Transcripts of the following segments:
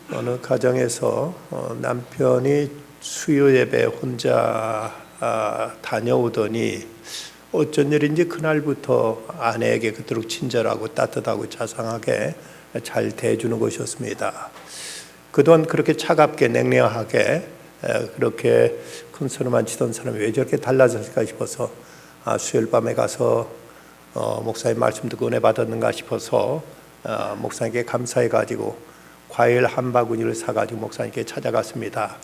어느 가정에서 남편이 수요 예배 혼자 다녀오더니 어쩐 일인지 그날부터 아내에게 그토록 친절하고 따뜻하고 자상하게 잘 대해주는 것이었습니다. 그동안 그렇게 차갑게 냉랭하게 그렇게 큰 소리만 치던 사람이 왜 저렇게 달라졌을까 싶어서 수요일 밤에 가서 목사님 말씀 듣고 은혜 받았는가 싶어서 목사님께 감사해가지고 과일 한 바구니를 사가지고 목사님께 찾아갔습니다.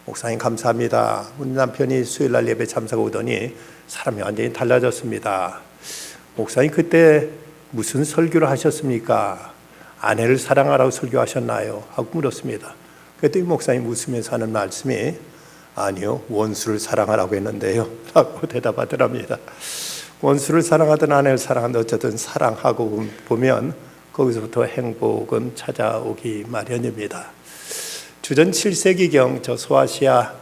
목사님 감사합니다. 우리 남편이 수요일날 예배 참석하고 오더니 사람이 완전히 달라졌습니다. 목사님 그때 무슨 설교를 하셨습니까? 아내를 사랑하라고 설교하셨나요? 하고 물었습니다. 그랬더니 목사님 웃으면서 하는 말씀이 아니요, 원수를 사랑하라고 했는데요 라고 대답하더랍니다. 원수를 사랑하든 아내를 사랑하든 어쨌든 사랑하고 보면 거기서부터 행복은 찾아오기 마련입니다. 주전 7세기경 저 소아시아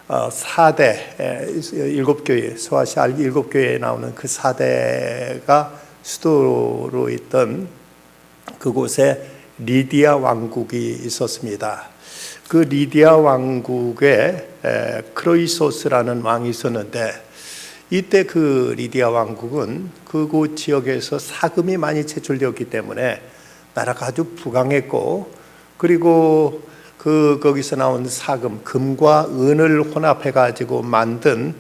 4대 7교회, 소아시아 7교회에 나오는 그 4대가 수도로 있던 그곳에 리디아 왕국이 있었습니다. 그 리디아 왕국에 크로이소스라는 왕이 있었는데 이때 그 리디아 왕국은 그곳 지역에서 사금이 많이 채출되었기 때문에 나라가 아주 부강했고, 그리고 거기서 나온 사금, 금과 은을 혼합해 가지고 만든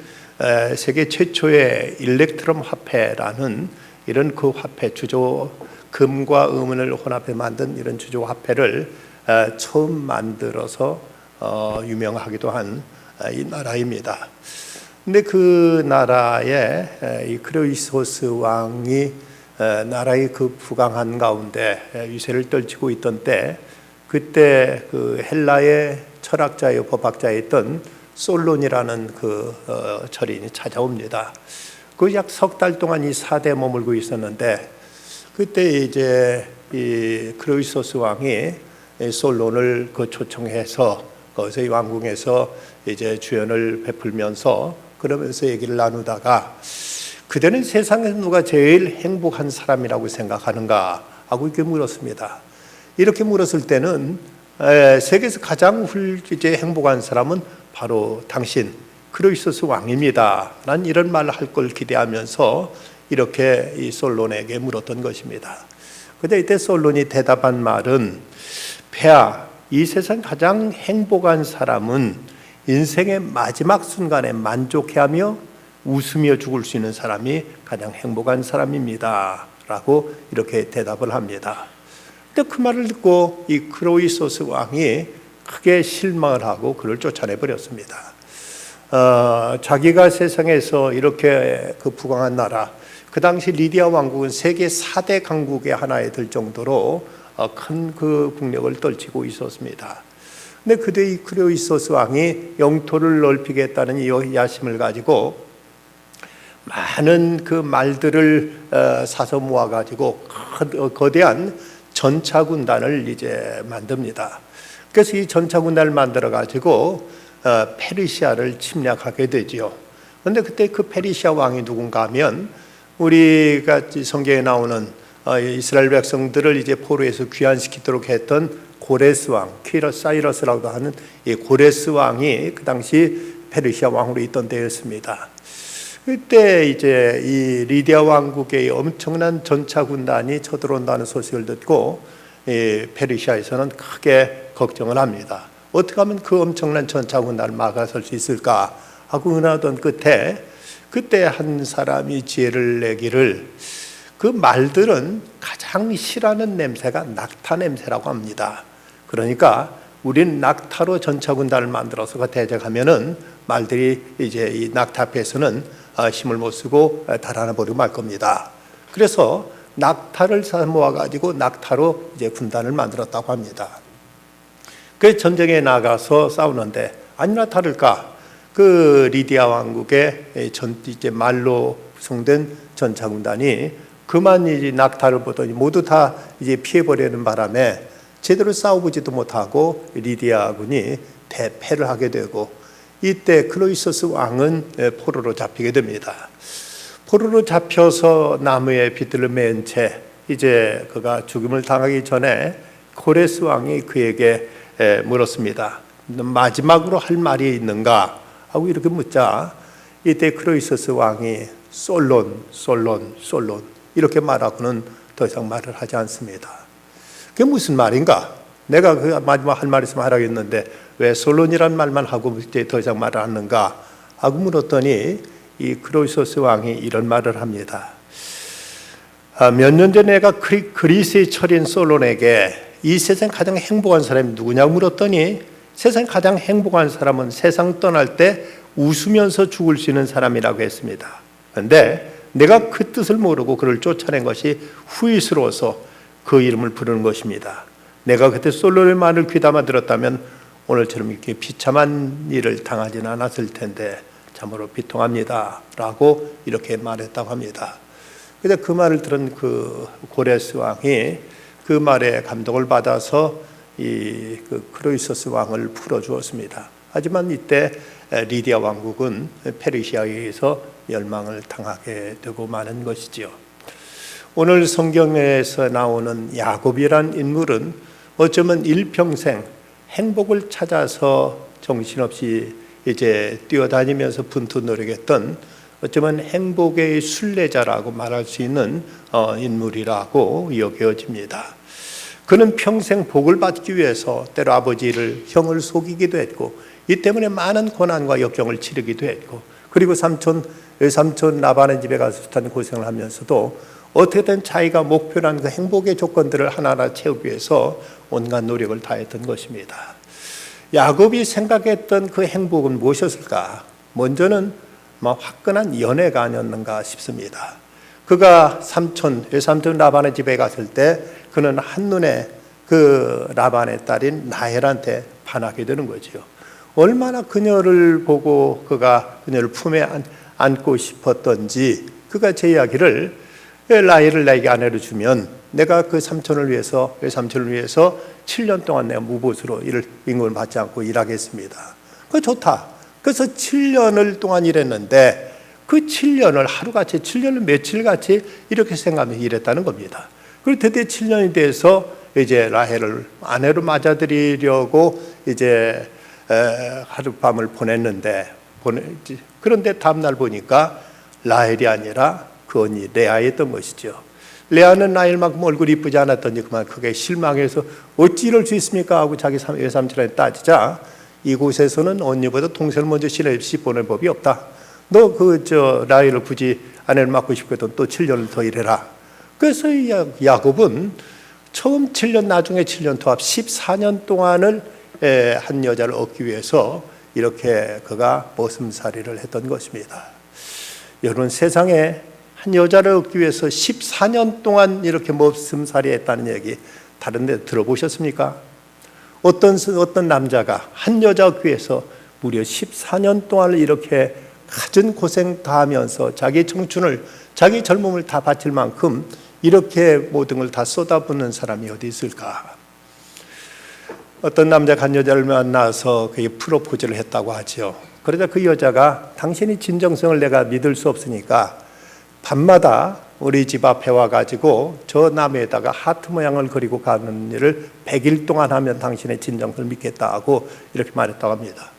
세계 최초의 일렉트럼 화폐라는 이런 그 화폐, 주조 금과 은을 혼합해 만든 이런 주조 화폐를 처음 만들어서 유명하기도 한 이 나라입니다. 근데 그 나라에 이 크로이소스 왕이 나라의 그 부강한 가운데 위세를 떨치고 있던 때, 그때 그 헬라의 철학자요 법학자였던 솔론이라는 그 철인이 찾아옵니다. 그 약 석 달 동안 이 사대에 머물고 있었는데, 그때 이제 이 크로이소스 왕이 솔론을 그 초청해서 거기서 이 왕궁에서 이제 주연을 베풀면서 그러면서 얘기를 나누다가 그대는 세상에서 누가 제일 행복한 사람이라고 생각하는가 하고 이렇게 물었습니다. 이렇게 물었을 때는 세계에서 가장 이제 행복한 사람은 바로 당신 크로이소스 왕입니다. 난 이런 말을 할 걸 기대하면서 이렇게 이 솔론에게 물었던 것입니다. 그런데 이때 솔론이 대답한 말은 폐하, 이 세상 가장 행복한 사람은 인생의 마지막 순간에 만족해하며 웃으며 죽을 수 있는 사람이 가장 행복한 사람입니다 라고 이렇게 대답을 합니다. 근데 그 말을 듣고 이 크로이소스 왕이 크게 실망을 하고 그를 쫓아내 버렸습니다. 자기가 세상에서 이렇게 그 부강한 나라, 그 당시 리디아 왕국은 세계 4대 강국의 하나에 들 정도로 큰 그 국력을 떨치고 있었습니다. 근데 그때 이 크로이소스 왕이 영토를 넓히겠다는 이 야심을 가지고 많은 그 말들을 사서 모아가지고 거대한 전차 군단을 이제 만듭니다. 그래서 이 전차 군단을 만들어 가지고 페르시아를 침략하게 되지요. 그런데 그때 그 페르시아 왕이 누군가 하면 우리가 성경에 나오는 이스라엘 백성들을 이제 포로에서 귀환시키도록 했던 고레스 왕, 퀴러사이러스라고 하는 이 고레스 왕이 그 당시 페르시아 왕으로 있던 때였습니다. 그때 이제 이 리디아 왕국의 엄청난 전차 군단이 쳐들어온다는 소식을 듣고 이 페르시아에서는 크게 걱정을 합니다. 어떻게 하면 그 엄청난 전차 군단을 막아설 수 있을까 하고 은하던 끝에 그때 한 사람이 지혜를 내기를, 그 말들은 가장 싫어하는 냄새가 낙타 냄새라고 합니다. 그러니까 우린 낙타로 전차 군단을 만들어서 대적하면은 말들이 이제 이 낙타 앞에서는 힘을 못 쓰고 달아나 버리고 말 겁니다. 그래서 낙타를 모아 가지고 낙타로 이제 군단을 만들었다고 합니다. 그 전쟁에 나가서 싸우는데 아니나 다를까 그 리디아 왕국의 이제 말로 구성된 전차 군단이 그만 이제 낙타를 보더니 모두 다 이제 피해버리는 바람에 제대로 싸워보지도 못하고 리디아군이 대패를 하게 되고, 이때 크로이소스 왕은 포로로 잡히게 됩니다. 포로로 잡혀서 나무에 빗들을 맨 채 이제 그가 죽음을 당하기 전에 고레스 왕이 그에게 물었습니다. 마지막으로 할 말이 있는가 하고 이렇게 묻자 이때 크로이서스 왕이 솔론 이렇게 말하고는 더 이상 말을 하지 않습니다. 그게 무슨 말인가? 내가 그 마지막 할 말 있으면 하라고 했는데 왜 솔론이란 말만 하고 이제 더 이상 말을 하는가 하고 물었더니 이 크로이서스 왕이 이런 말을 합니다. 몇 년 전에 내가 그리스의 철인 솔론에게 이 세상 가장 행복한 사람이 누구냐고 물었더니 세상 가장 행복한 사람은 세상 떠날 때 웃으면서 죽을 수 있는 사람이라고 했습니다. 그런데 내가 그 뜻을 모르고 그를 쫓아낸 것이 후회스러워서 그 이름을 부르는 것입니다. 내가 그때 솔로의 말을 귀담아 들었다면 오늘처럼 이렇게 비참한 일을 당하지는 않았을 텐데 참으로 비통합니다 라고 이렇게 말했다고 합니다. 그래서 그 말을 들은 그 고레스 왕이 그 말에 감동을 받아서 그 크로이서스 왕을 풀어주었습니다. 하지만 이때 리디아 왕국은 페르시아에 의해서 멸망을 당하게 되고 마는 것이지요. 오늘 성경에서 나오는 야곱이란 인물은 어쩌면 일평생 행복을 찾아서 정신없이 이제 뛰어다니면서 분투 노력했던 어쩌면 행복의 순례자라고 말할 수 있는 인물이라고 여겨집니다. 그는 평생 복을 받기 위해서 때로 아버지를 형을 속이기도 했고 이 때문에 많은 고난과 역경을 치르기도 했고 그리고 외삼촌 라반의 집에 가서 숱한 고생을 하면서도 어떻게든 자기가 목표란 그 행복의 조건들을 하나하나 채우기 위해서 온갖 노력을 다했던 것입니다. 야곱이 생각했던 그 행복은 무엇이었을까? 먼저는 화끈한 연애가 아니었는가 싶습니다. 그가 외삼촌 라반의 집에 갔을 때 그는 한눈에 그 라반의 딸인 라헬한테 반하게 되는 거지요. 얼마나 그녀를 보고 그가 그녀를 품에 안고 싶었던지 그가 제 이야기를 라헬을 내게 아내로 주면 내가 그 외삼촌을 위해서 7년 동안 내가 무보수로 임금을 받지 않고 일하겠습니다. 그거 좋다. 그래서 7년을 동안 일했는데 그 7년을 하루같이 7년을 며칠같이 이렇게 생각하면서 일했다는 겁니다. 그리고 드디어 7년이 돼서 이제 라헬을 아내로 맞아들이려고 이제 하룻밤을 보냈는데 그런데 다음날 보니까 라헬이 아니라 그 언니 레아였던 것이죠. 레아는 라헬만큼 얼굴이 이쁘지 않았더니 그만 크게 실망해서 어찌 이럴 수 있습니까 하고 자기 외삼촌한테 따지자 이곳에서는 언니보다 동생을 먼저 씹어낼 법이 없다. 너 라헬을 굳이 아내를 맡고 싶거든 또 7년을 더 일해라. 그래서 야곱은 처음 7년 나중에 7년 토합 14년 동안을 한 여자를 얻기 위해서 이렇게 그가 머슴살이를 했던 것입니다. 여러분 세상에 한 여자를 얻기 위해서 14년 동안 이렇게 머슴살이 했다는 얘기 다른 데 들어보셨습니까? 어떤 남자가 한 여자 얻기 위해서 무려 14년 동안 이렇게 갖은 고생 다 하면서 자기 청춘을 자기 젊음을 다 바칠 만큼 이렇게 모든 걸 다 쏟아붓는 사람이 어디 있을까? 어떤 남자가 한 여자를 만나서 그게 프로포즈를 했다고 하죠. 그러자 그 여자가 당신이 진정성을 내가 믿을 수 없으니까 밤마다 우리 집 앞에 와가지고 저 나무에다가 하트 모양을 그리고 가는 일을 100일 동안 하면 당신의 진정성을 믿겠다 하고 이렇게 말했다고 합니다.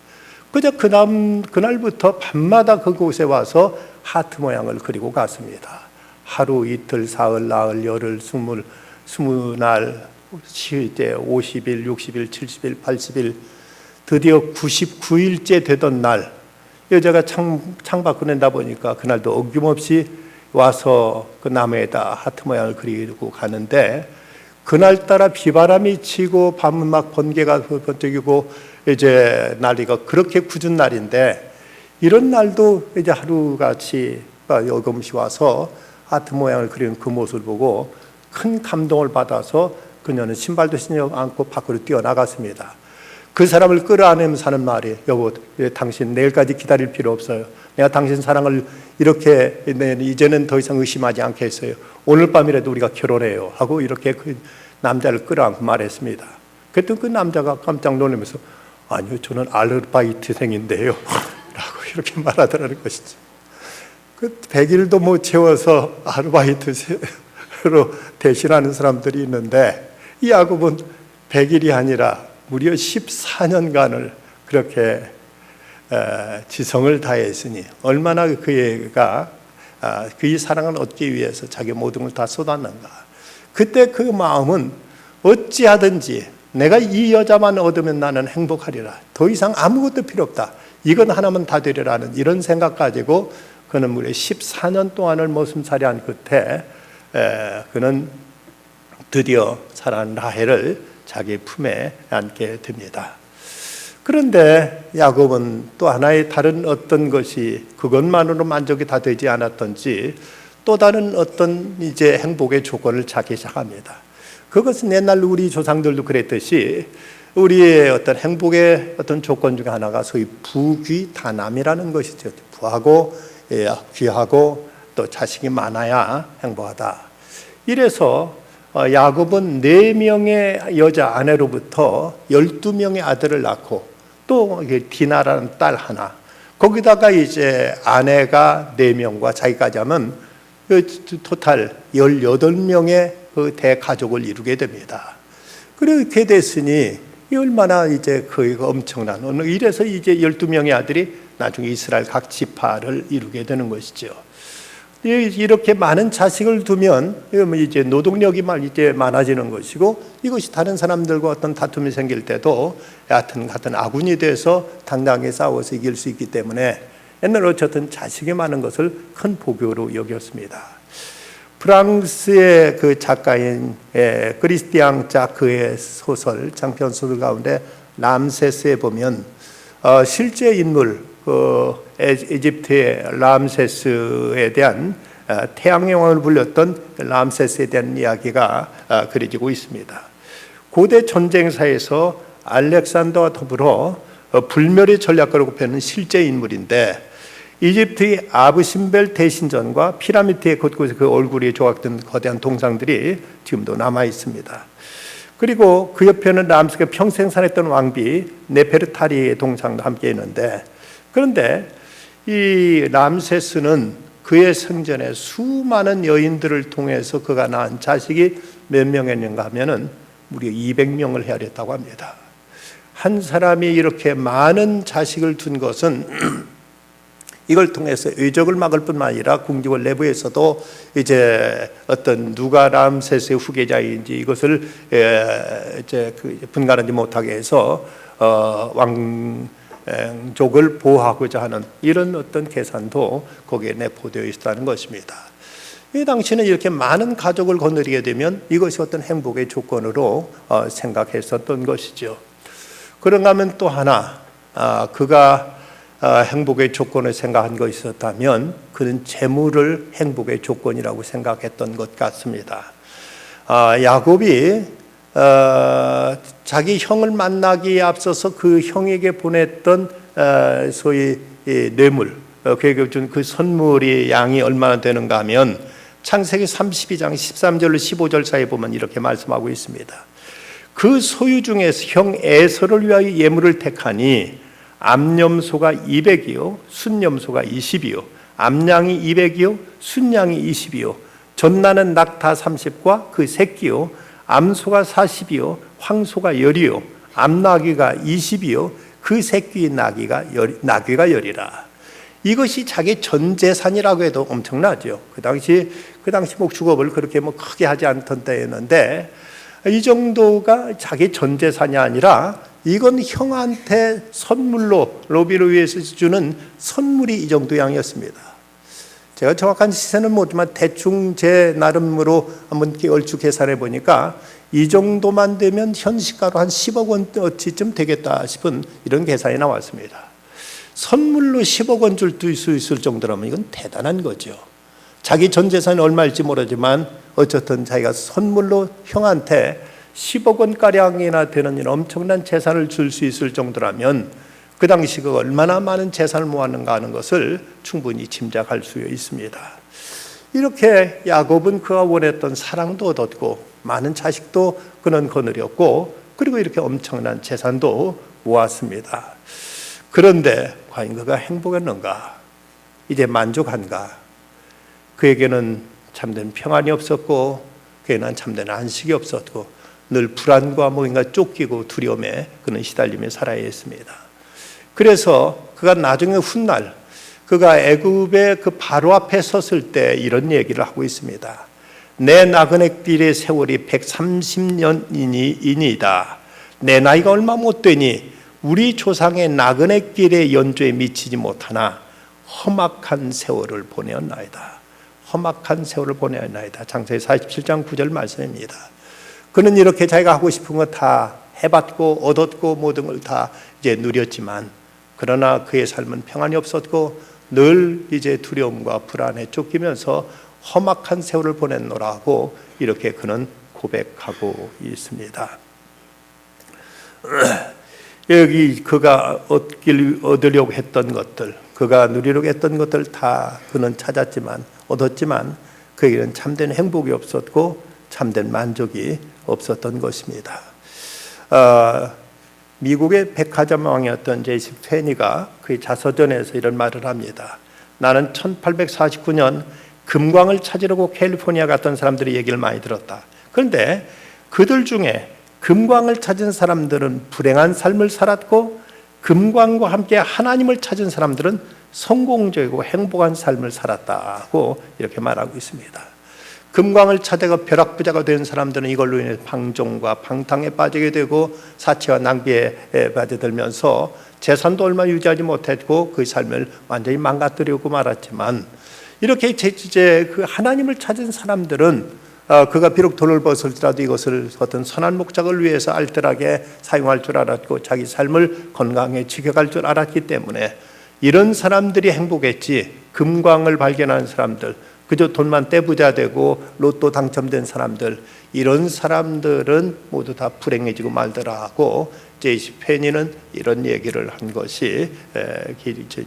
그저 그날부터 밤마다 그곳에 와서 하트 모양을 그리고 갔습니다. 하루, 이틀, 사흘, 나흘, 열흘, 20날, 50일, 60일, 70일, 80일, 드디어 99일째 되던 날 여자가 창밖을 낸다 보니까 그날도 어김없이 와서 그 나무에다 하트 모양을 그리고 가는데 그날따라 비바람이 치고 밤은 막 번개가 번쩍이고 이제 날이가 그렇게 굳은 날인데 이런 날도 이제 하루같이 어김없이 와서 하트 모양을 그리는 그 모습을 보고 큰 감동을 받아서 그녀는 신발도 신지 않고 밖으로 뛰어나갔습니다. 그 사람을 끌어안으면서 하는 말이 여보 당신 내일까지 기다릴 필요 없어요. 내가 당신 사랑을 이렇게 이제는 더 이상 의심하지 않겠어요. 오늘 밤이라도 우리가 결혼해요 하고 이렇게 그 남자를 끌어안고 말했습니다. 그랬더니 그 남자가 깜짝 놀라면서 아니요 저는 아르바이트생인데요 라고 이렇게 말하더라는 것이죠. 그 100일도 못 채워서 아르바이트로 대신하는 사람들이 있는데 이 야곱은 100일이 아니라 무려 14년간을 그렇게 지성을 다했으니 얼마나 그가 그의 사랑을 얻기 위해서 자기 모든 걸 다 쏟았는가. 그때 그 마음은 어찌하든지 내가 이 여자만 얻으면 나는 행복하리라. 더 이상 아무것도 필요 없다. 이건 하나만 다 되리라는 이런 생각 가지고 그는 무려 14년 동안을 머슴살이한 끝에 그는 드디어 사랑하는 라헬을 자기 품에 안게 됩니다. 그런데 야곱은 또 하나의 다른 어떤 것이 그것만으로 만족이 다 되지 않았던지 또 다른 어떤 이제 행복의 조건을 찾기 시작합니다. 그것은 옛날 우리 조상들도 그랬듯이 우리의 어떤 행복의 어떤 조건 중에 하나가 소위 부귀다남이라는 것이죠. 부하고 귀하고 또 자식이 많아야 행복하다. 이래서 야곱은 4명의 여자 아내로부터 12명의 아들을 낳고 또 디나라는 딸 하나, 거기다가 이제 아내가 4명과 자기까지 하면 토탈 18명의 그 대가족을 이루게 됩니다. 그렇게 됐으니 얼마나 이제 거기가 엄청난, 이래서 이제 12명의 아들이 나중에 이스라엘 각 지파를 이루게 되는 것이죠. 이렇게 많은 자식을 두면 이제 노동력이 이제 많아지는 것이고, 이것이 다른 사람들과 어떤 다툼이 생길 때도 같은 아군이 돼서 당당하게 싸워서 이길 수 있기 때문에 옛날 어쨌든 자식이 많은 것을 큰 복으로 여겼습니다. 프랑스의 그 작가인 크리스티앙 자크의 소설, 장편 소설 가운데 람세스에 보면 실제 인물, 이집트의 람세스에 대한 태양의 왕을 불렸던 람세스에 대한 이야기가 그려지고 있습니다. 고대 전쟁사에서 알렉산더와 더불어 불멸의 전략가로 꼽히는 실제 인물인데, 이집트의 아브신벨 대신전과 피라미드의 곳곳에 그 얼굴이 조각된 거대한 동상들이 지금도 남아 있습니다. 그리고 그 옆에는 람세스가 평생 살았던 왕비 네페르타리의 동상도 함께 있는데, 그런데 이 람세스는 그의 생전에 수많은 여인들을 통해서 그가 낳은 자식이 몇 명이었는가 하면은 무려 200명을 헤아렸다고 합니다. 한 사람이 이렇게 많은 자식을 둔 것은 이걸 통해서 의적을 막을 뿐만 아니라 궁지국 내부에서도 이제 어떤 누가 람세스의 후계자인지 이것을 이제 분간하지 못하게 해서 왕족을 보호하고자 하는 이런 어떤 계산도 거기에 내포되어 있었다는 것입니다. 이 당시는 이렇게 많은 가족을 거느리게 되면 이것이 어떤 행복의 조건으로 생각했었던 것이죠. 그런가 하면 또 하나, 그가 행복의 조건을 생각한 것이 있었다면 그는 재물을 행복의 조건이라고 생각했던 것 같습니다. 야곱이 자기 형을 만나기에 앞서서 그 형에게 보냈던 소위 뇌물, 그에게 준 그 선물이 양이 얼마나 되는가 하면 창세기 32장 13절로 15절 사이에 보면 이렇게 말씀하고 있습니다. 그 소유 중에서 형 에서를 위하여 예물을 택하니 암염소가 200이요 순염소가 20이요 암양이 200이요 순양이 20이요 전나는 낙타 30과 그 새끼요 암소가 40이요 황소가 10이요 암나귀가 20이요 그 새끼 나귀가 10이라. 이것이 자기 전 재산이라고 해도 엄청나죠. 그 당시 목축업을 그렇게 크게 하지 않던 때였는데, 이 정도가 자기 전 재산이 아니라 이건 형한테 선물로 로비를 위해서 주는 선물이 이 정도 양이었습니다. 제가 정확한 시세는 모르지만 대충 제 나름으로 한번 얼추 계산해 보니까 이 정도만 되면 현시가로 한 10억 원어치쯤 되겠다 싶은 이런 계산이 나왔습니다. 선물로 10억 원 줄 수 있을 정도라면 이건 대단한 거죠. 자기 전 재산이 얼마일지 모르지만 어쨌든 자기가 선물로 형한테 10억 원가량이나 되는 이런 엄청난 재산을 줄 수 있을 정도라면 그 당시 그 얼마나 많은 재산을 모았는가 하는 것을 충분히 짐작할 수 있습니다. 이렇게 야곱은 그가 원했던 사랑도 얻었고 많은 자식도 그는 거느렸고 그리고 이렇게 엄청난 재산도 모았습니다. 그런데 과연 그가 행복했는가? 이제 만족한가? 그에게는 참된 평안이 없었고 그에게는 참된 안식이 없었고 늘 불안과 뭔가 쫓기고 두려움에 그는 시달리며 살아야 했습니다. 그래서 그가 나중에 훗날 그가 애굽의 그 바로 앞에 섰을 때 이런 얘기를 하고 있습니다. 내 나그네 길의 세월이 130년이니이다. 내 나이가 얼마 못 되니 우리 조상의 나그네 길의 연조에 미치지 못하나 험악한 세월을 보내었나이다. 험악한 세월을 보내었나이다. 창세기 47장 9절 말씀입니다. 그는 이렇게 자기가 하고 싶은 거 다 해봤고 얻었고 모든 걸 다 이제 누렸지만, 그러나 그의 삶은 평안이 없었고 늘 이제 두려움과 불안에 쫓기면서 험악한 세월을 보냈노라고 이렇게 그는 고백하고 있습니다. 여기 그가 얻으려고 했던 것들, 그가 누리려고 했던 것들 다 그는 찾았지만, 얻었지만 그에게는 참된 행복이 없었고 참된 만족이 없었던 것입니다. 미국의 백화점 왕이었던 제이십 페니가 그의 자서전에서 이런 말을 합니다. 나는 1849년 금광을 찾으려고 캘리포니아 갔던 사람들의 얘기를 많이 들었다. 그런데 그들 중에 금광을 찾은 사람들은 불행한 삶을 살았고, 금광과 함께 하나님을 찾은 사람들은 성공적이고 행복한 삶을 살았다고 이렇게 말하고 있습니다. 금광을 찾아가 벼락부자가 된 사람들은 이걸로 인해 방종과 방탕에 빠지게 되고 사치와 낭비에 빠져들면서 재산도 얼마 유지하지 못했고 그 삶을 완전히 망가뜨리고 말았지만, 이렇게 이제 그 하나님을 찾은 사람들은 그가 비록 돈을 벌었을지라도 이것을 어떤 선한 목적을 위해서 알뜰하게 사용할 줄 알았고 자기 삶을 건강에 지켜갈 줄 알았기 때문에 이런 사람들이 행복했지, 금광을 발견한 사람들, 그저 돈만 떼부자 되고 로또 당첨된 사람들, 이런 사람들은 모두 다 불행해지고 말더라고 제이시 페니는 이런 얘기를 한 것이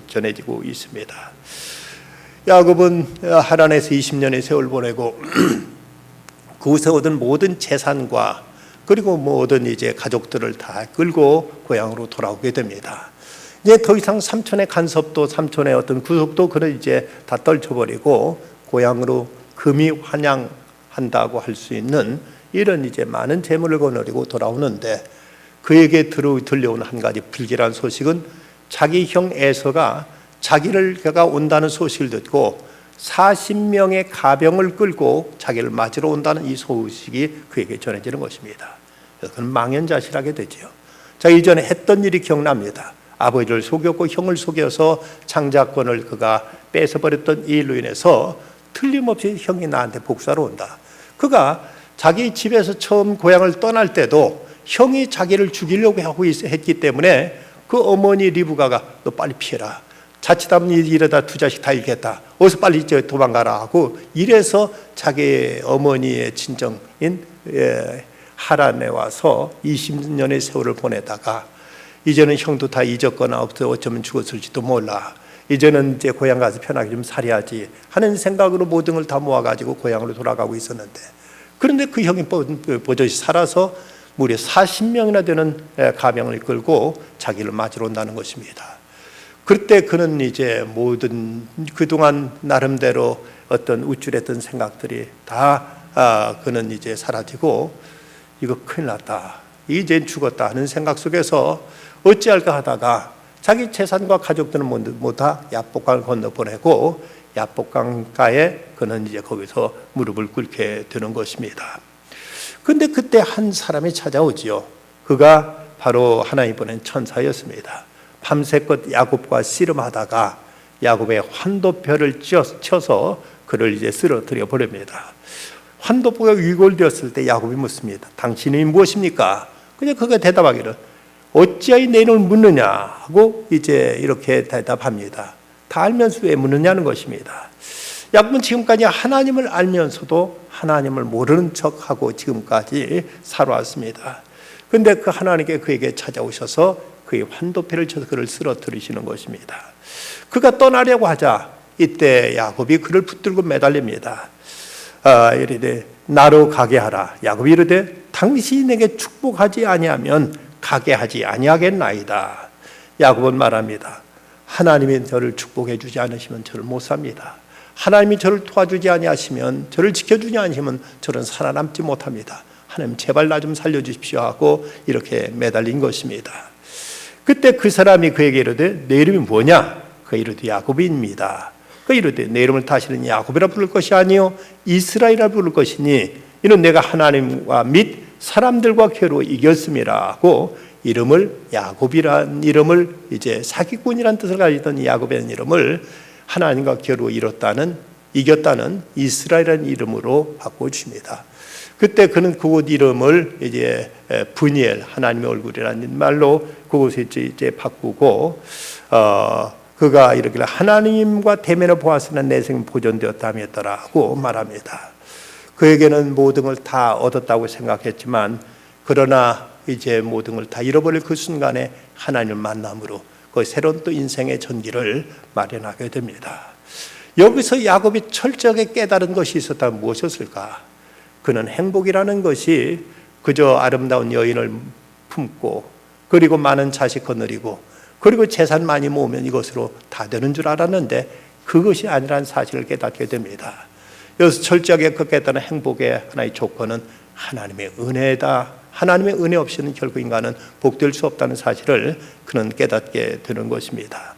전해지고 있습니다. 야곱은 하란에서 20년의 세월 보내고 그곳에 얻은 모든 재산과 그리고 모든 이제 가족들을 다 끌고 고향으로 돌아오게 됩니다. 이제 더 이상 삼촌의 간섭도 삼촌의 어떤 구속도 그를 이제 다 떨쳐버리고 고향으로 금이 환영한다고 할 수 있는 이런 이제 많은 재물을 거느리고 돌아오는데, 그에게 들려온 한 가지 불길한 소식은 자기 형 에서가 자기가 온다는 소식을 듣고 40명의 가병을 끌고 자기를 맞으러 온다는 이 소식이 그에게 전해지는 것입니다. 그래서 그는 망연자실하게 되죠. 자, 이전에 했던 일이 기억납니다. 아버지를 속였고 형을 속여서 장자권을 그가 뺏어버렸던 이 일로 인해서 틀림없이 형이 나한테 복수하러 온다. 그가 자기 집에서 처음 고향을 떠날 때도 형이 자기를 죽이려고 하고 했기 때문에 그 어머니 리브가가 너 빨리 피해라. 자칫하면 이러다 두 자식 다 잃겠다. 어서 빨리 이제 도망가라 하고 이래서 자기 어머니의 친정인 하란에 와서 20년의 세월을 보내다가 이제는 형도 다 잊었거나 어쩌면 죽었을지도 몰라. 이제는 이제 고향 가서 편하게 좀 살아야지 하는 생각으로 모든 걸 다 모아가지고 고향으로 돌아가고 있었는데, 그런데 그 형이 버젓이 살아서 무려 40명이나 되는 가병을 끌고 자기를 맞으러 온다는 것입니다. 그때 그는 이제 모든 그동안 나름대로 어떤 우쭐했던 생각들이 다 그는 이제 사라지고 이거 큰일 났다, 이제 죽었다 하는 생각 속에서 어찌할까 하다가 자기 재산과 가족들은 모두 다 야복강을 건너보내고 야복강가에 그는 이제 거기서 무릎을 꿇게 되는 것입니다. 그런데 그때 한 사람이 찾아오지요. 그가 바로 하나님 보낸 천사였습니다. 밤새껏 야곱과 씨름하다가 야곱의 환도표를 쳐서 그를 이제 쓰러뜨려 버립니다. 환도표가 위골되었을 때 야곱이 묻습니다. 당신이 무엇입니까? 그냥 그가 대답하기를 어찌하여 내 이름을 묻느냐 하고 이제 이렇게 대답합니다. 다 알면서 왜 묻느냐는 것입니다. 야곱은 지금까지 하나님을 알면서도 하나님을 모르는 척하고 지금까지 살아왔습니다. 그런데 그 하나님께 그에게 찾아오셔서 그의 환도표를 쳐서 그를 쓰러뜨리시는 것입니다. 그가 떠나려고 하자 이때 야곱이 그를 붙들고 매달립니다. 이르되 나로 가게 하라. 야곱이 이르되 당신이 내게 축복하지 아니하면 가게 하지 아니하겠나이다. 야곱은 말합니다. 하나님이 저를 축복해 주지 않으시면 저를 못 삽니다. 하나님이 저를 도와주지 아니하시면, 저를 지켜주지 않으시면 저는 살아남지 못합니다. 하나님 제발 나 좀 살려주십시오 하고 이렇게 매달린 것입니다. 그때 그 사람이 그에게 이르되 내 이름이 뭐냐? 그 이르되 야곱입니다. 그 이르되 내 이름을 다시는 야곱이라 부를 것이 아니요 이스라엘이라 부를 것이니 이는 내가 하나님과 및 사람들과 괴로 이겼음이라 하고 이름을 야곱이란 이름을 이제 사기꾼이란 뜻을 가지던 야곱이라는 이름을 하나님과 겨루 이겼다는 이스라엘이라는 이름으로 바꿔 주십니다. 그때 그는 그곳 이름을 이제 브니엘 하나님의 얼굴이라는 말로 그곳에 이제 바꾸고 그가 이르기를 하나님과 대면을 보았으나 내 생이 보존되었다며 했더라고 말합니다. 그에게는 모든 걸 다 얻었다고 생각했지만 그러나 이제 모든 걸 다 잃어버릴 그 순간에 하나님을 만남으로 그 새로운 또 인생의 전기를 마련하게 됩니다. 여기서 야곱이 철저하게 깨달은 것이 있었다면 무엇이었을까? 그는 행복이라는 것이 그저 아름다운 여인을 품고 그리고 많은 자식 거느리고 그리고 재산 많이 모으면 이것으로 다 되는 줄 알았는데 그것이 아니라는 사실을 깨닫게 됩니다. 여기서 철저하게 그 깨달은 행복의 하나의 조건은 하나님의 은혜다. 하나님의 은혜 없이는 결국 인간은 복될 수 없다는 사실을 그는 깨닫게 되는 것입니다.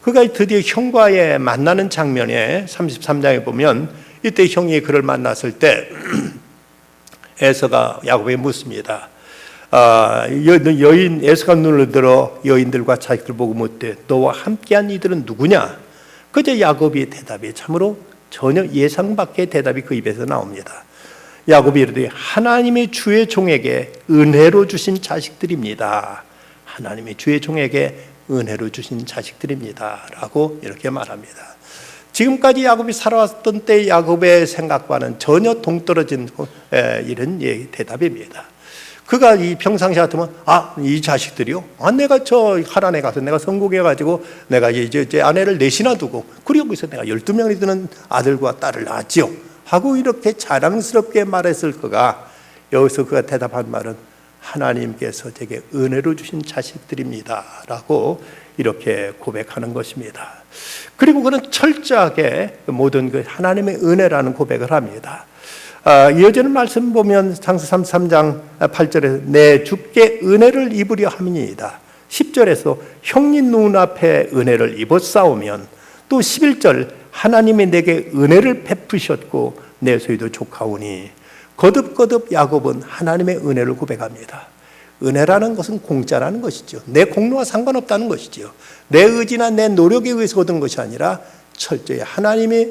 그가 드디어 형과의 만나는 장면에 33장에 보면 이때 형이 그를 만났을 때 에서가 야곱에게 묻습니다. 여인 에서가 눈을 들어 여인들과 자식들 보고 묻되 너와 함께한 이들은 누구냐? 그저 야곱이 대답이 참으로 전혀 예상 밖의 대답이 그 입에서 나옵니다. 야곱이 이르되 하나님의 주의 종에게 은혜로 주신 자식들입니다. 하나님의 주의 종에게 은혜로 주신 자식들입니다. 라고 이렇게 말합니다. 지금까지 야곱이 살아왔던 때 야곱의 생각과는 전혀 동떨어진 이런 대답입니다. 그가 이 평상시 같으면 이 자식들이요? 내가 저 하란에 가서 내가 성공해가지고 내가 이제 아내를 넷이나 두고 그리고 여기서 내가 12명이 되는 아들과 딸을 낳았지요 하고 이렇게 자랑스럽게 말했을 거가 여기서 그가 대답한 말은 하나님께서 제게 은혜로 주신 자식들입니다 라고 이렇게 고백하는 것입니다. 그리고 그는 철저하게 모든 그 하나님의 은혜라는 고백을 합니다. 이어지는 말씀 보면 창세 33장 8절에 내 주께 은혜를 입으려 함이니이다. 10절에서 형님 눈앞에 은혜를 입었사오면 또 11절 하나님이 내게 은혜를 베푸셨고 내 소유도 족하오니 거듭거듭 야곱은 하나님의 은혜를 고백합니다. 은혜라는 것은 공짜라는 것이죠. 내 공로와 상관없다는 것이죠. 내 의지나 내 노력에 의해서 얻은 것이 아니라 철저히 하나님이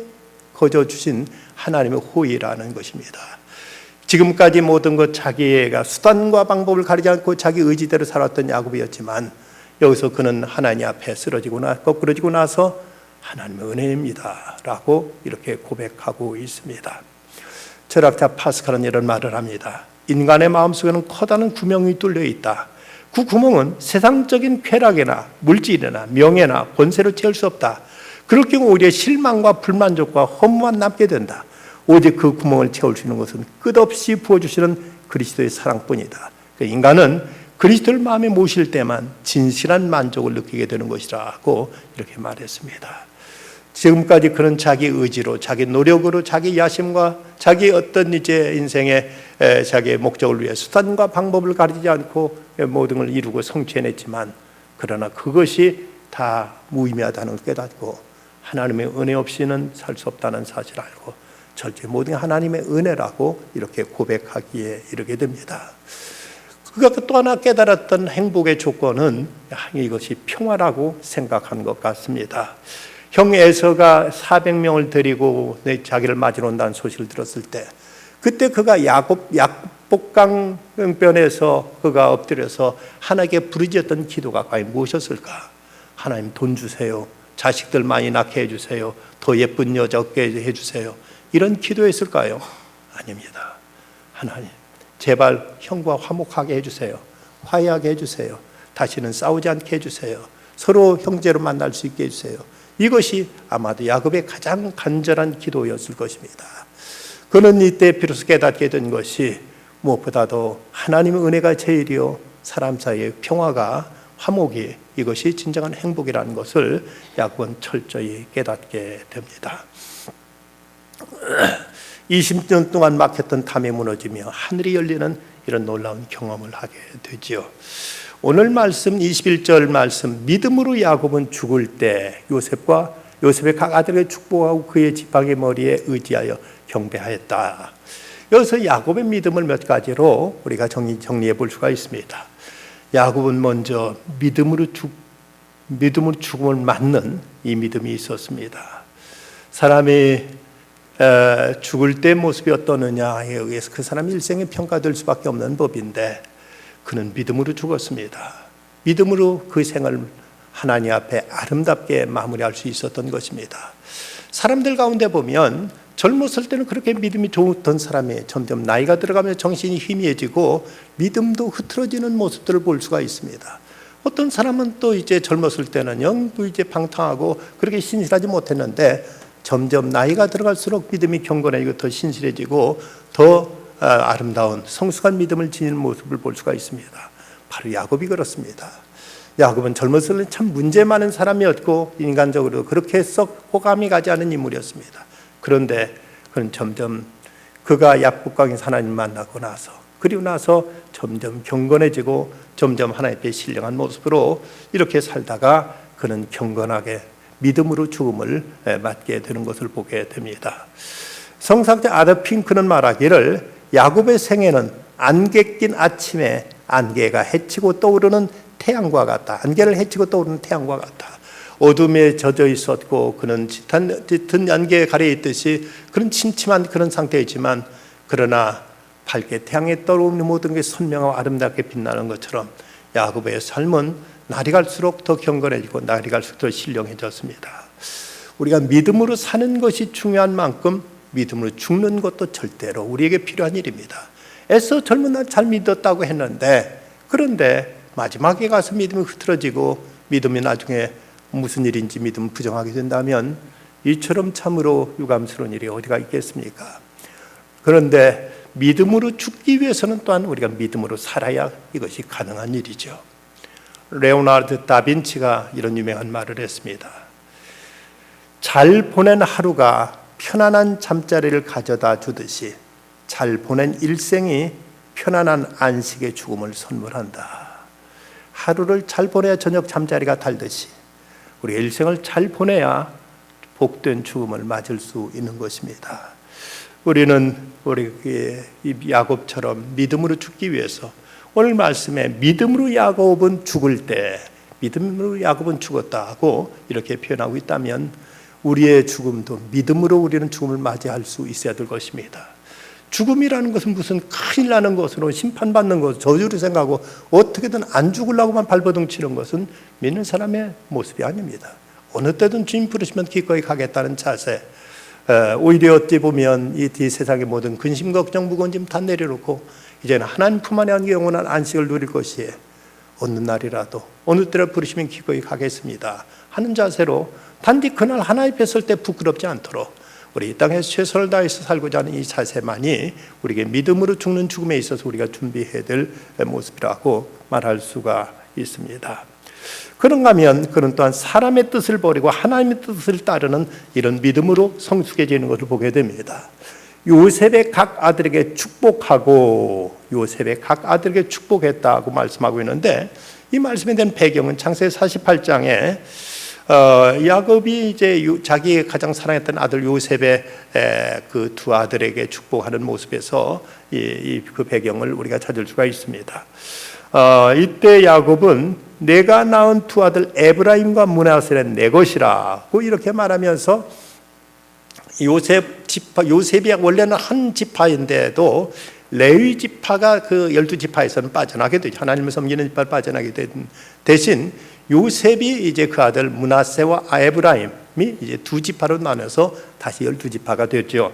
거저 주신 하나님의 호의라는 것입니다. 지금까지 모든 것 자기가 수단과 방법을 가리지 않고 자기 의지대로 살았던 야곱이었지만 여기서 그는 하나님 앞에 거꾸러지고 나서 하나님의 은혜입니다 라고 이렇게 고백하고 있습니다. 철학자 파스칼은 이런 말을 합니다. 인간의 마음속에는 커다란 구멍이 뚫려 있다. 그 구멍은 세상적인 쾌락이나 물질이나 명예나 권세로 채울 수 없다. 그럴 경우 오히려 실망과 불만족과 허무만 남게 된다. 오직 그 구멍을 채울 수 있는 것은 끝없이 부어주시는 그리스도의 사랑뿐이다. 인간은 그리스도를 마음에 모실 때만 진실한 만족을 느끼게 되는 것이라고 이렇게 말했습니다. 지금까지 그는 자기 의지로, 자기 노력으로, 자기 야심과 자기 어떤 이제 인생의 자기의 목적을 위해 수단과 방법을 가리지 않고 모든 걸 이루고 성취해냈지만 그러나 그것이 다 무의미하다는 걸 깨닫고 하나님의 은혜 없이는 살 수 없다는 사실을 알고 철저히 모든 하나님의 은혜라고 이렇게 고백하기에 이르게 됩니다. 그가 또 하나 깨달았던 행복의 조건은 이것이 평화라고 생각한 것 같습니다. 형 에서가 400명을 데리고 자기를 맞으러 온다는 소식을 들었을 때 그때 그가 약복강변에서 그가 엎드려서 하나님께 부르짖었던 기도가 과연 무엇이었을까? 하나님 돈 주세요. 자식들 많이 낳게 해주세요. 더 예쁜 여자 얻게 해주세요. 이런 기도했을까요? 아닙니다. 하나님 제발 형과 화목하게 해주세요. 화해하게 해주세요. 다시는 싸우지 않게 해주세요. 서로 형제로 만날 수 있게 해주세요. 이것이 아마도 야곱의 가장 간절한 기도였을 것입니다. 그는 이때 비로소 깨닫게 된 것이 무엇보다도 하나님의 은혜가 제일이요 사람 사이의 평화가 화목이 이것이 진정한 행복이라는 것을 야곱은 철저히 깨닫게 됩니다. 20년 동안 막혔던 담이 무너지며 하늘이 열리는 이런 놀라운 경험을 하게 되지요. 오늘 말씀 21절 말씀, 믿음으로 야곱은 죽을 때 요셉의 각 아들에게 축복하고 그의 지팡이 머리에 의지하여 경배하였다. 여기서 야곱의 믿음을 몇 가지로 우리가 정리해 볼 수가 있습니다. 야곱은 먼저 믿음으로 죽음을 맞는 이 믿음이 있었습니다. 사람이 죽을 때 모습이 어떠느냐에 의해서 그 사람 일생이 평가될 수밖에 없는 법인데 그는 믿음으로 죽었습니다. 믿음으로 그 생을 하나님 앞에 아름답게 마무리할 수 있었던 것입니다. 사람들 가운데 보면 젊었을 때는 그렇게 믿음이 좋던 사람이 점점 나이가 들어가면 정신이 희미해지고 믿음도 흐트러지는 모습들을 볼 수가 있습니다. 어떤 사람은 또 이제 젊었을 때는 영도 이제 방탕하고 그렇게 신실하지 못했는데 점점 나이가 들어갈수록 믿음이 경건해지고 더 신실해지고 더 아름다운 성숙한 믿음을 지니는 모습을 볼 수가 있습니다. 바로 야곱이 그렇습니다. 야곱은 젊었을 때 참 문제 많은 사람이었고 인간적으로 그렇게 썩 호감이 가지 않은 인물이었습니다. 그런데 그는 점점 그가 약국강에서 하나님 만나고 나서 그리고 나서 점점 경건해지고 점점 하나님 앞에 신령한 모습으로 이렇게 살다가 그는 경건하게 믿음으로 죽음을 맞게 되는 것을 보게 됩니다. 성사학자 아더 핑크는 말하기를 야곱의 생애는 안개 낀 아침에 안개가 헤치고 떠오르는 태양과 같다. 안개를 헤치고 떠오르는 태양과 같다. 어둠에 젖어 있었고 그는 짙은 안개에 가려 있듯이 그런 침침한 그런 상태이지만 그러나 밝게 태양에 떠오르는 모든 게 선명하고 아름답게 빛나는 것처럼 야곱의 삶은 날이 갈수록 더 경건해지고 날이 갈수록 더 신령해졌습니다. 우리가 믿음으로 사는 것이 중요한 만큼 믿음으로 죽는 것도 절대로 우리에게 필요한 일입니다. 애써 젊은 날 잘 믿었다고 했는데 그런데 마지막에 가서 믿음이 흐트러지고 믿음이 나중에 무슨 일인지 믿음 부정하게 된다면 이처럼 참으로 유감스러운 일이 어디가 있겠습니까? 그런데 믿음으로 죽기 위해서는 또한 우리가 믿음으로 살아야 이것이 가능한 일이죠. 레오나르도 다빈치가 이런 유명한 말을 했습니다. 잘 보낸 하루가 편안한 잠자리를 가져다 주듯이 잘 보낸 일생이 편안한 안식의 죽음을 선물한다. 하루를 잘 보내야 저녁 잠자리가 달듯이 우리 일생을 잘 보내야 복된 죽음을 맞을 수 있는 것입니다. 우리는 우리 야곱처럼 믿음으로 죽기 위해서 오늘 말씀에 믿음으로 야곱은 죽을 때 믿음으로 야곱은 죽었다 하고 이렇게 표현하고 있다면 우리의 죽음도 믿음으로 우리는 죽음을 맞이할 수 있어야 될 것입니다. 죽음이라는 것은 무슨 큰일 나는 것으로 심판받는 것, 저주를 생각하고 어떻게든 안 죽으려고만 발버둥 치는 것은 믿는 사람의 모습이 아닙니다. 어느 때든 주님 부르시면 기꺼이 가겠다는 자세, 오히려 어찌 보면 이 세상의 모든 근심, 걱정, 무거운 짐 다 내려놓고 이제는 하나님 품 안에 한 영원한 안식을 누릴 것이에 어느 날이라도 어느 때를 부르시면 기꺼이 가겠습니다 하는 자세로 단지 그날 하나님 앞에 설 때 부끄럽지 않도록 우리 이 땅에서 최선을 다해서 살고자 하는 이 자세만이 우리에게 믿음으로 죽는 죽음에 있어서 우리가 준비해야 될 모습이라고 말할 수가 있습니다. 그런가 하면 그는 또한 사람의 뜻을 버리고 하나님의 뜻을 따르는 이런 믿음으로 성숙해지는 것을 보게 됩니다. 요셉의 각 아들에게 축복하고 요셉의 각 아들에게 축복했다고 말씀하고 있는데 이 말씀에 대한 배경은 창세기 48장에 야곱이 이제 자기 가장 사랑했던 아들 요셉의 그 두 아들에게 축복하는 모습에서 그 배경을 우리가 찾을 수가 있습니다. 이때 야곱은 내가 낳은 두 아들 에브라임과 므낫세는 내 것이라고 이렇게 말하면서 요셉이 원래는 한 지파인데도 레위 지파가 그 12지파에서는 빠져나게 되죠. 하나님을 섬기는 지파를 빠져나게 된 대신 요셉이 이제 그 아들 므낫세와 에브라임이 이제 두 지파로 나눠서 다시 12지파가 됐죠.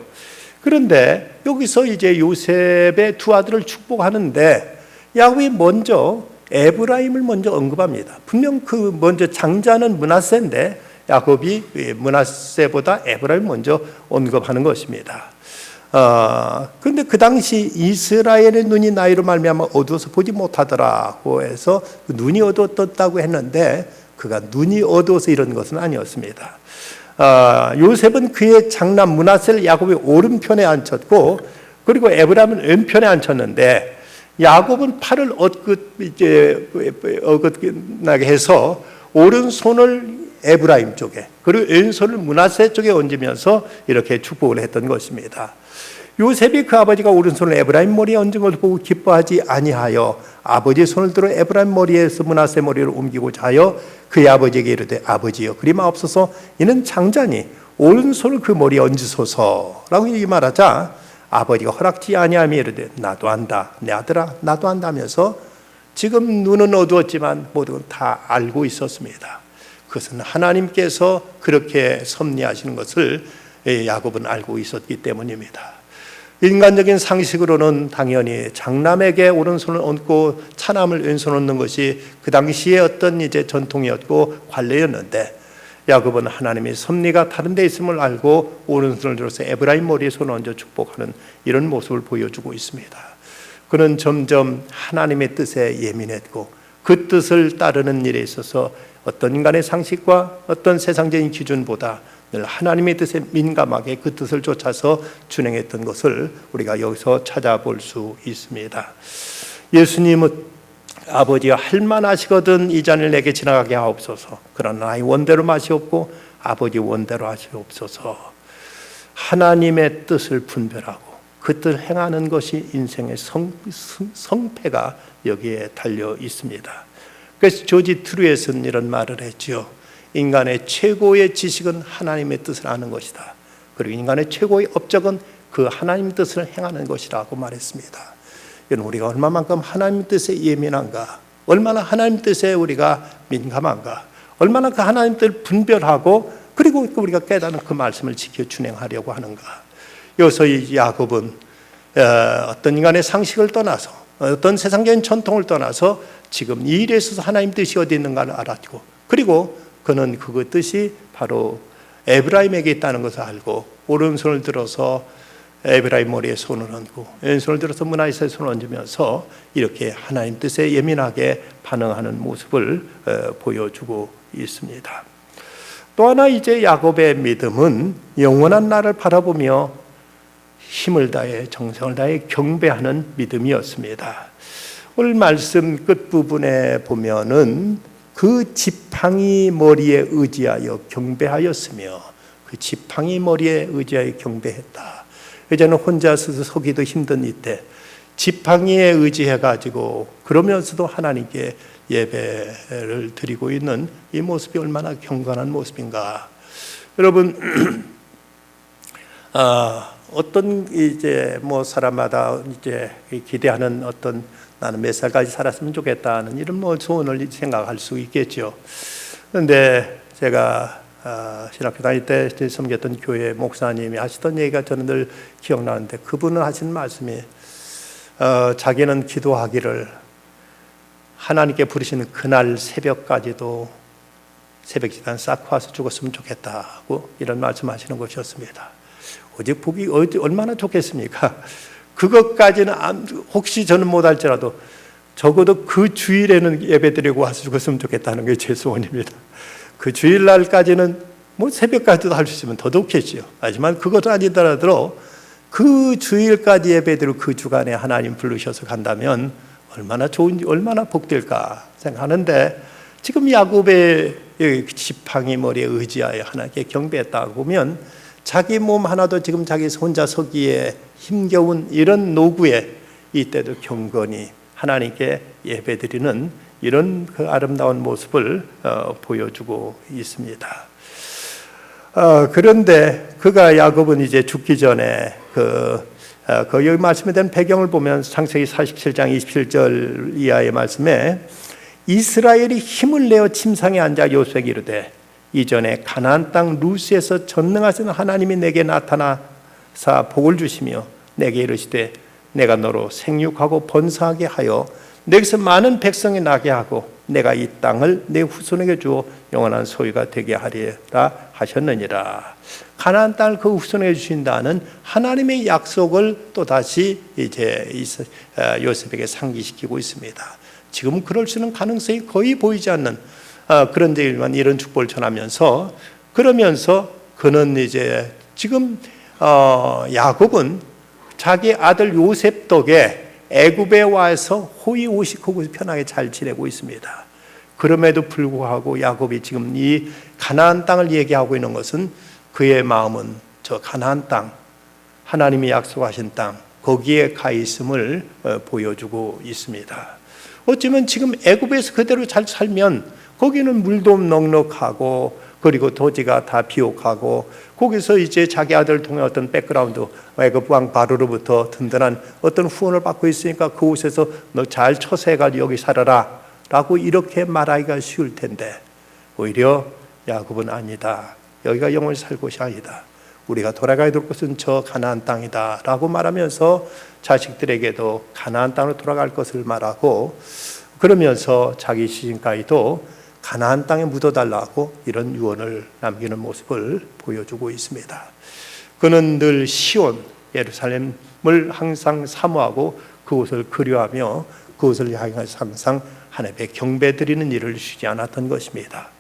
그런데 여기서 이제 요셉의 두 아들을 축복하는데 야곱이 먼저 에브라임을 먼저 언급합니다. 분명 그 먼저 장자는 므낫세인데 야곱이 므낫세보다 에브라임 먼저 언급하는 것입니다. 그런데 그 당시 이스라엘의 눈이 나이로 말미암아 어두워서 보지 못하더라고 해서 눈이 어두웠다고 했는데 그가 눈이 어두워서 이런 것은 아니었습니다. 요셉은 그의 장남 므낫세를 야곱의 오른편에 앉혔고, 그리고 에브라임은 왼편에 앉혔는데, 야곱은 팔을 어긋나게 해서 오른손을 에브라임 쪽에, 그리고 왼손을 므낫세 쪽에 얹으면서 이렇게 축복을 했던 것입니다. 요셉이 그 아버지가 오른손을 에브라임 머리에 얹은 것을 보고 기뻐하지 아니하여 아버지의 손을 들어 에브라임 머리에서 므낫세 머리를 옮기고자 하여 그의 아버지에게 이르되, 아버지여 그리 마옵소서, 이는 장자니 오른손을 그 머리에 얹으소서라고 이 말하자 아버지가 허락지 아니하며 이르되, 나도 안다 내 아들아, 나도 안다 하면서 지금 눈은 어두웠지만 모두는 다 알고 있었습니다. 그것은 하나님께서 그렇게 섭리하시는 것을 야곱은 알고 있었기 때문입니다. 인간적인 상식으로는 당연히 장남에게 오른손을 얹고 차남을 왼손을 얹는 것이 그 당시의 어떤 이제 전통이었고 관례였는데, 야곱은 하나님의 섭리가 다른 데 있음을 알고 오른손을 들어서 에브라임 머리에 손을 얹어 축복하는 이런 모습을 보여주고 있습니다. 그는 점점 하나님의 뜻에 예민했고, 그 뜻을 따르는 일에 있어서 어떤 인간의 상식과 어떤 세상적인 기준보다 늘 하나님의 뜻에 민감하게 그 뜻을 쫓아서 준행했던 것을 우리가 여기서 찾아볼 수 있습니다. 예수님은 아버지가 할만하시거든 이 잔을 내게 지나가게 하옵소서, 그러나 나의 원대로 마시옵고 아버지 원대로 하시옵소서. 하나님의 뜻을 분별하고 그 뜻을 행하는 것이 인생의 성패가 여기에 달려 있습니다. 그래서 조지 트루엣은 이런 말을 했죠. 인간의 최고의 지식은 하나님의 뜻을 아는 것이다. 그리고 인간의 최고의 업적은 그 하나님 뜻을 행하는 것이라고 말했습니다. 이건 우리가 얼마만큼 하나님 뜻에 예민한가, 얼마나 하나님 뜻에 우리가 민감한가, 얼마나 그 하나님 뜻을 분별하고 그리고 우리가 깨닫는 그 말씀을 지켜 준행하려고 하는가. 여기서 이 야곱은 어떤 인간의 상식을 떠나서, 어떤 세상적인 전통을 떠나서 지금 이 일에 있어서 하나님 뜻이 어디 있는가를 알았고, 그리고 그는 그 뜻이 바로 에브라임에게 있다는 것을 알고 오른손을 들어서 에브라임 머리에 손을 얹고 왼손을 들어서 므낫세에 손을 얹으면서 이렇게 하나님 뜻에 예민하게 반응하는 모습을 보여주고 있습니다. 또 하나 이제 야곱의 믿음은 영원한 나를 바라보며 힘을 다해 정성을 다해 경배하는 믿음이었습니다. 오늘 말씀 끝부분에 보면은 그 지팡이 머리에 의지하여 경배하였으며, 그 지팡이 머리에 의지하여 경배했다. 이제는 혼자 서기도 힘든 이때 지팡이에 의지해가지고 그러면서도 하나님께 예배를 드리고 있는 이 모습이 얼마나 경건한 모습인가. 여러분, 어떤 이제 뭐 사람마다 이제 기대하는 어떤 나는 몇 살까지 살았으면 좋겠다는 이런 뭐 소원을 생각할 수 있겠죠. 그런데 제가 신학교 다닐 때 섬겼던 교회 목사님이 하시던 얘기가 저는 늘 기억나는데, 그분은 하신 말씀이 자기는 기도하기를 하나님께 부르시는 그날 새벽까지도 새벽 기도한 쌓고 와서 죽었으면 좋겠다고 이런 말씀하시는 것이었습니다. 오직 복이 얼마나 좋겠습니까? 그것까지는 혹시 저는 못할지라도 적어도 그 주일에는 예배드리고 와서 죽었으면 좋겠다는 게 제 소원입니다. 그 주일날까지는 뭐 새벽까지도 할 수 있으면 더 좋겠지요. 하지만 그것도 아니더라도 그 주일까지 예배드리고 그 주간에 하나님 부르셔서 간다면 얼마나 좋은지, 얼마나 복될까 생각하는데, 지금 야곱의 지팡이 머리에 의지하여 하나님께 경배했다고 보면 자기 몸 하나도 지금 자기 혼자 서기에 힘겨운 이런 노구에 이때도 경건히 하나님께 예배드리는 이런 그 아름다운 모습을 보여주고 있습니다. 그런데 그가 야곱은 이제 죽기 전에 여기 말씀에 대한 배경을 보면 창세기 47장 27절 이하의 말씀에 이스라엘이 힘을 내어 침상에 앉아 요셉에게 이르되, 이전에 가나안 땅 루스에서 전능하신 하나님이 내게 나타나사 복을 주시며 내게 이르시되, 내가 너로 생육하고 번성하게 하여 내게서 많은 백성이 나게 하고 내가 이 땅을 내 후손에게 주어 영원한 소유가 되게 하리라 하셨느니라. 가나안 땅을 그 후손에게 주신다는 하나님의 약속을 또 다시 이제 요셉에게 상기시키고 있습니다. 지금 그럴 수 있는 가능성이 거의 보이지 않는 그런 데일만 이런 축복을 전하면서, 그러면서 그는 이제 지금 야곱은 자기 아들 요셉 덕에 애굽에 와서 호의호식하고 편하게 잘 지내고 있습니다. 그럼에도 불구하고 야곱이 지금 이 가나안 땅을 얘기하고 있는 것은 그의 마음은 저 가나안 땅, 하나님이 약속하신 땅, 거기에 가 있음을 보여주고 있습니다. 어쩌면 지금 애굽에서 그대로 잘 살면 거기는 물도 넉넉하고 그리고 토지가 다 비옥하고 거기서 이제 자기 아들을 통해 어떤 백그라운드, 애굽 왕 바로로부터 든든한 어떤 후원을 받고 있으니까 그곳에서 너 잘 처세해가지고 여기 살아라 라고 이렇게 말하기가 쉬울 텐데, 오히려 야곱은 아니다, 여기가 영원히 살 곳이 아니다, 우리가 돌아가야 될 곳은 저 가나안 땅이다 라고 말하면서 자식들에게도 가나안 땅으로 돌아갈 것을 말하고, 그러면서 자기 시신까지도 가나안 땅에 묻어달라고 이런 유언을 남기는 모습을 보여주고 있습니다. 그는 늘 시온, 예루살렘을 항상 사모하고 그곳을 그리워하며 그곳을 향해서 항상 하나님께 경배드리는 일을 쉬지 않았던 것입니다.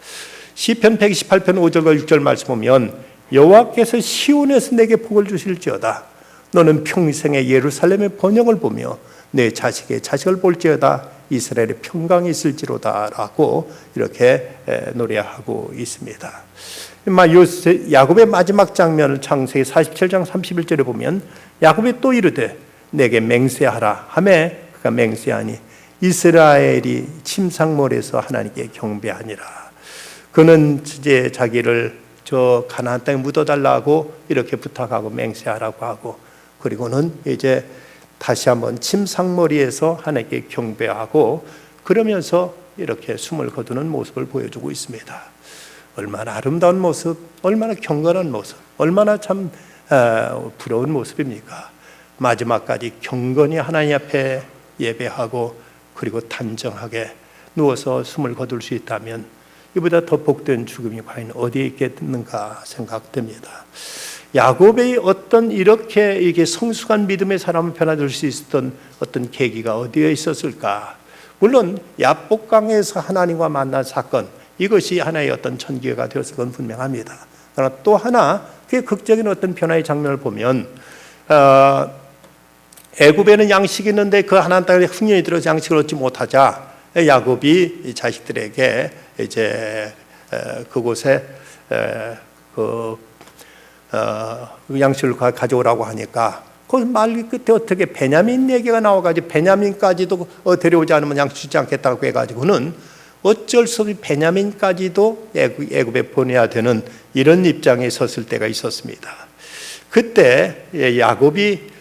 시편 128편 5절과 6절 말씀 보면 여호와께서 시온에서 내게 복을 주실지어다. 너는 평생에 예루살렘의 번영을 보며 내 자식의 자식을 볼지어다. 이스라엘의 평강이 있을지로다 라고 이렇게 노래하고 있습니다. 야곱의 마지막 장면을 창세기 47장 31절에 보면 야곱이 또 이르되 내게 맹세하라 하매 그가 맹세하니 이스라엘이 침상몰에서 하나님께 경배하니라. 그는 이제 자기를 저 가나안 땅에 묻어달라고 이렇게 부탁하고 맹세하라고 하고, 그리고는 이제 다시 한번 침상머리에서 하나님께 경배하고 그러면서 이렇게 숨을 거두는 모습을 보여주고 있습니다. 얼마나 아름다운 모습, 얼마나 경건한 모습, 얼마나 참 부러운 모습입니까? 마지막까지 경건히 하나님 앞에 예배하고 그리고 단정하게 누워서 숨을 거둘 수 있다면 이보다 더 복된 죽음이 과연 어디에 있겠는가 생각됩니다. 야곱의 어떤 이렇게 이게 성숙한 믿음의 사람을 변화될 수 있었던 어떤 계기가 어디에 있었을까? 물론 야복강에서 하나님과 만난 사건, 이것이 하나의 어떤 전개가 되었을 건 분명합니다. 그러나 또 하나 그 극적인 어떤 변화의 장면을 보면 애굽에는 양식이 있는데 그 하나님 땅에 흉년이 들어서 양식을 얻지 못하자 야곱이 자식들에게 이제 그곳에 양식을 가져오라고 하니까 그 말 끝에 어떻게 베냐민 얘기가 나와가지고 베냐민까지도 데려오지 않으면 양식 주지 않겠다고 해가지고는 어쩔 수 없이 베냐민까지도 애굽에 보내야 되는 이런 입장에 섰을 때가 있었습니다. 그때 야곱이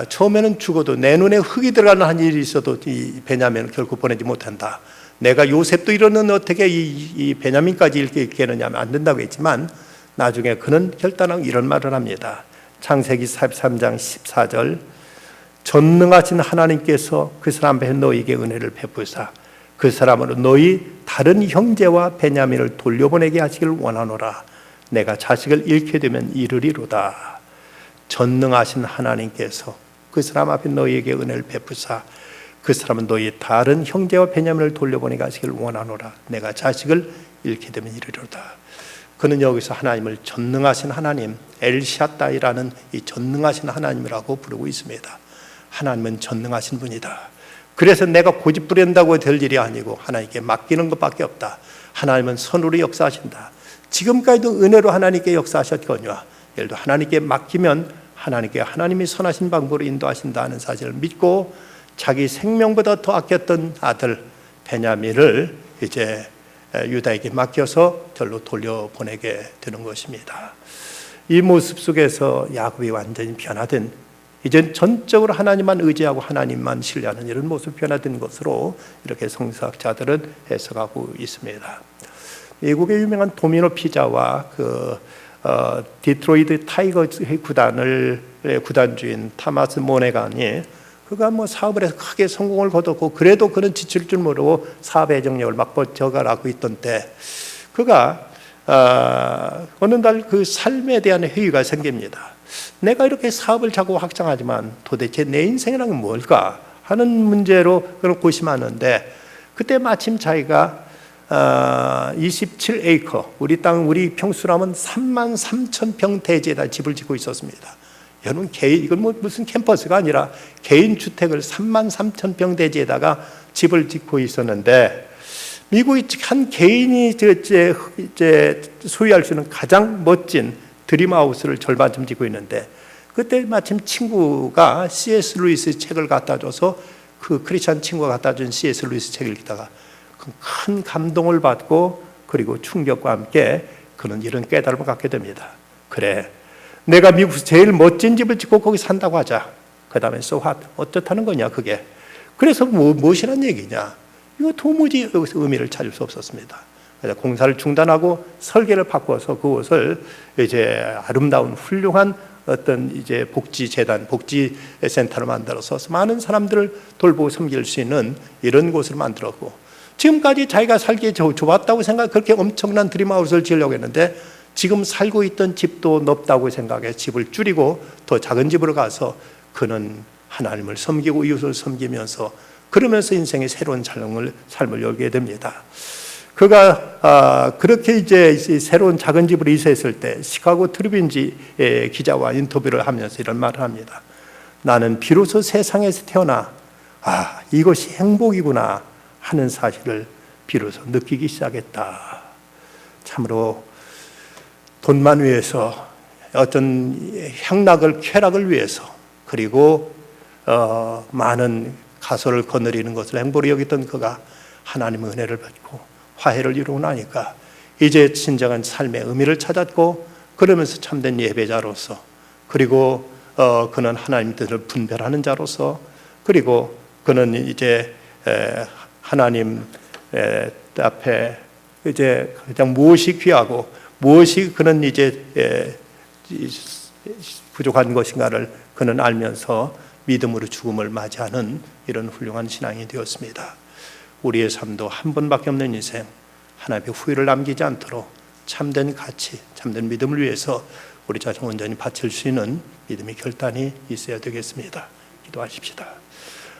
처음에는 죽어도 내 눈에 흙이 들어가는 한 일이 있어도 이 베냐민을 결코 보내지 못한다. 내가 요셉도 이러는 어떻게 이 베냐민까지 이렇게 있겠느냐 하면 안 된다고 했지만 나중에 그는 결단하고 이런 말을 합니다. 창세기 43장 14절 전능하신 하나님께서 그 사람 앞에 너희에게 은혜를 베푸사 그 사람으로 너희 다른 형제와 베냐민을 돌려보내게 하시기를 원하노라. 내가 자식을 잃게 되면 이르리로다. 전능하신 하나님께서 그 사람 앞에 너희에게 은혜를 베푸사 그 사람은 너희 다른 형제와 베냐민을 돌려보내게 하시기를 원하노라. 내가 자식을 잃게 되면 이르리로다. 그는 여기서 하나님을 전능하신 하나님, 엘샤다이라는 이 전능하신 하나님이라고 부르고 있습니다. 하나님은 전능하신 분이다. 그래서 내가 고집부린다고 될 일이 아니고 하나님께 맡기는 것밖에 없다. 하나님은 선으로 역사하신다. 지금까지도 은혜로 하나님께 역사하셨거니와 예를 들어 하나님께 맡기면 하나님께 하나님이 선하신 방법으로 인도하신다는 사실을 믿고 자기 생명보다 더 아꼈던 아들 베냐민을 이제 유다에게 맡겨서 절로 돌려보내게 되는 것입니다. 이 모습 속에서 야곱이 완전히 변화된, 이젠 전적으로 하나님만 의지하고 하나님만 신뢰하는 이런 모습 변화된 것으로 이렇게 성서학자들은 해석하고 있습니다. 미국의 유명한 도미노 피자와 디트로이트 타이거즈 구단의 구단주인 타마스 모네간이 그가 사업을 해서 크게 성공을 거뒀고 그래도 그는 지칠 줄 모르고 사업의 정력을 막 버텨가라고 있던 때 그가 어느 날 그 삶에 대한 회의가 생깁니다. 내가 이렇게 사업을 자꾸 확장하지만 도대체 내 인생이란 뭘까 하는 문제로 그런 고심하는데 그때 마침 자기가 27에이커, 우리 땅, 우리 평수라면 33,000평 대지에다 집을 짓고 있었습니다. 여러분, 이건 무슨 캠퍼스가 아니라 개인 주택을 33,000평 대지에다가 집을 짓고 있었는데, 미국의 한 개인이 이제 소유할 수 있는 가장 멋진 드림하우스를 절반쯤 짓고 있는데, 그때 마침 친구가 C.S. 루이스 책을 갖다 줘서 그 크리스찬 친구가 갖다 준 C.S. 루이스 책을 읽다가 큰 감동을 받고, 그리고 충격과 함께 그는 이런 깨달음을 갖게 됩니다. 그래, 내가 미국에서 제일 멋진 집을 짓고 거기 산다고 하자. 그 다음에 so what? 어떻다는 거냐 그게. 그래서 무엇이란 얘기냐, 이거 도무지 여기서 의미를 찾을 수 없었습니다. 그래서 공사를 중단하고 설계를 바꿔서 그곳을 이제 아름다운 훌륭한 어떤 이제 복지재단, 복지센터를 만들어서 많은 사람들을 돌보고 섬길 수 있는 이런 곳을 만들었고, 지금까지 자기가 살기에 좋았다고 생각, 그렇게 엄청난 드림하우스를 지으려고 했는데 지금 살고 있던 집도 넓다고 생각해 집을 줄이고 더 작은 집으로 가서 그는 하나님을 섬기고 이웃을 섬기면서, 그러면서 인생의 새로운 삶을 열게 됩니다. 그가 그렇게 이제 새로운 작은 집으로 이사했을 때 시카고 트리뷴지 기자와 인터뷰를 하면서 이런 말을 합니다. 나는 비로소 세상에서 태어나 이것이 행복이구나 하는 사실을 비로소 느끼기 시작했다. 참으로 돈만 위해서, 어떤 향락을, 쾌락을 위해서, 그리고 많은 가소를 거느리는 것을 행복으로 여기던 그가 하나님의 은혜를 받고 화해를 이루고 나니까 이제 진정한 삶의 의미를 찾았고, 그러면서 참된 예배자로서, 그리고 그는 하나님 뜻을 분별하는 자로서, 그리고 그는 이제 하나님 앞에 이제 가장 무엇이 귀하고 무엇이 그는 이제 부족한 것인가를 그는 알면서 믿음으로 죽음을 맞이하는 이런 훌륭한 신앙이 되었습니다. 우리의 삶도 한 번밖에 없는 인생, 하나님의 후회를 남기지 않도록 참된 가치, 참된 믿음을 위해서 우리 자신 온전히 바칠 수 있는 믿음의 결단이 있어야 되겠습니다. 기도하십시다.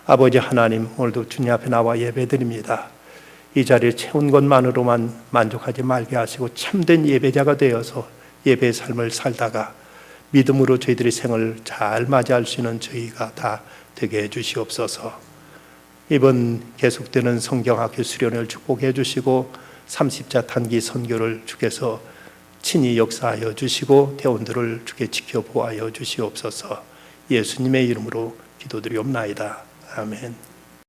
아버지 하나님, 오늘도 주님 앞에 나와 예배드립니다. 이 자리를 채운 것만으로만 만족하지 말게 하시고 참된 예배자가 되어서 예배의 삶을 살다가 믿음으로 저희들의 생을 잘 맞이할 수 있는 저희가 다 되게 해주시옵소서. 이번 계속되는 성경학교 수련회를 축복해 주시고 30자 단기 선교를 주께서 친히 역사하여 주시고 대원들을 주께 지켜 보아여 주시옵소서. 예수님의 이름으로 기도드리옵나이다. 아멘.